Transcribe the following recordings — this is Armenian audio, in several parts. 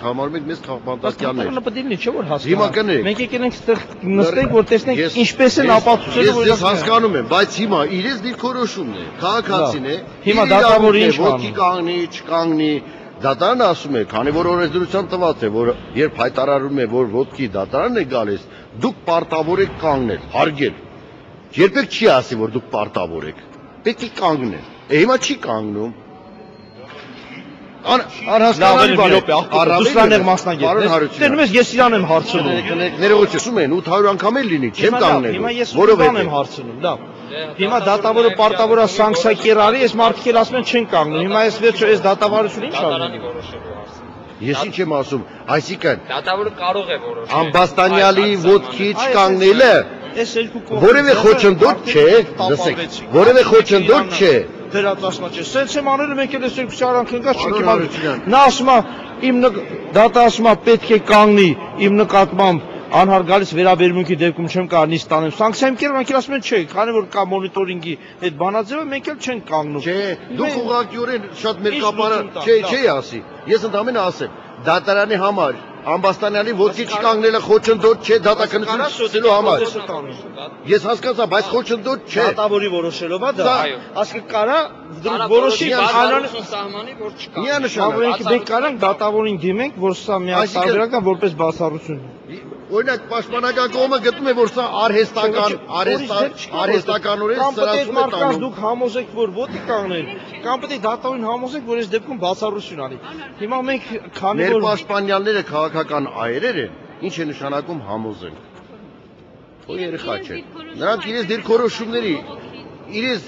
Համարում ենք մեզ քաղաքապետարներ։ Նպատակն չէ որ հասկանանք։ Հիմա կներեք։ Մենք եկել ենք այդտեղ նստենք, որ տեսնենք ինչպես են ապացուցել, որ ես հասկանում եմ, բայց հիմա իրենց դիրքորոշումն է, քաղաքացին է։ Հիմա դատավորը ինչ ոտքի կանգնի, չկանգնի, դատարանը ասում է, քանի որ օրենսդրության տված է, որ երբ հայտարարում է, որ ոտքի դատարանն է գալիս, դուք պարտավոր եք կանգնել, հարգել։ Երբեք չի ասի, որ դուք պարտավոր եք։ Պետք է կանգնել։ Հիմա չի կանգնում։ Անհասկանալի բան է։ Դուսրանեղ մասնագետ։ Տենում ես ես իրան եմ հարցնում։ Ներողություն են 800 անգամ էլ լինի, չեմ կանգնելու։ Հիմա ես որովհետև եմ հարցնում, դա։ Հիմա դատավորը պարտավոր է սանկցիա կիրառի, ես մարդիկ էլ ասում են չեն կանգնում։ Հիմա ես վերջո այս դատավարությունը ի՞նչ ա։ Ես ինչ եմ ասում, այսինքն դատավորը կարող է որոշել։ Ամբաստանյալի ոտքի չկանգնելը այս երկու կողմը որևէ խոչընդոտ չէ, լսեք, որևէ խոչընդոտ չէ։ Վերածածնա չէ։ Սենց եմ անելը մենք էլ այս երկու շարան քնկած չենք իմանում։ Նա ասում է իմ դատա ասում է պետք է կանգնի իմ նկատմամբ անհարգալից վերաբերմունքի դեպքում չեմ կարող նիստ տանեմ։ Սանկցիա եմ կերել, մենք էլ ասում են չէ, քանի որ կա մոնիտորինգի այդ բանաձևը մենք էլ չենք կանգնում։ Չէ, դուք ուղղակիորեն շատ մերկապարը չի ասի։ Ես ընդամենը ասեմ, դատարանի համար Ամբաստանյալի ոտքի չկանգնելը խոչընդոտ չէ դատաքննություն սկսելու համար։ Ես հասկացա, բայց խոչընդոտ չէ։ Դատավորի որոշելով է դա։ Ասկը կարա որոշի բանալություն սահմանի, որ չկա։ Միանշանակ։ Մենք կարանք դատավորին դիմենք, որ սա միակ տարբերական որպես բացառություն։ Օրինակ պաշտպանական կողմը գտնում է, որ սա արհեստականորեն սրացում է տանում։ Դուք համոզեք, որ ոտքի կանգնել, կամ պետք է դատավորին համոզեք, որ այս դեպքում բացառություն անի։ Հիմա մենք քանի Մեր որ պաշտպանյալները քաղաքական այրեր են, ինչ է նշանակում համոզել։ Ու երեխա չէ։ Նրանք իրենց դիրքորոշումների, իրենց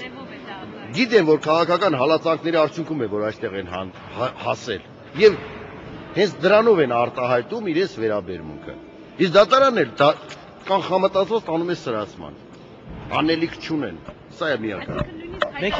գիտեն, որ քաղաքական հալածանքների արդյունքում է, որ այստեղ են հասել։ Եվ հենց դրանով են արտահայտում իրենց վերաբերմունքը։ Իսկ դատարանն էլ կանխամտածված տանում է սրացման։ Անելիք չունեն։ Սա է միակը։ մենք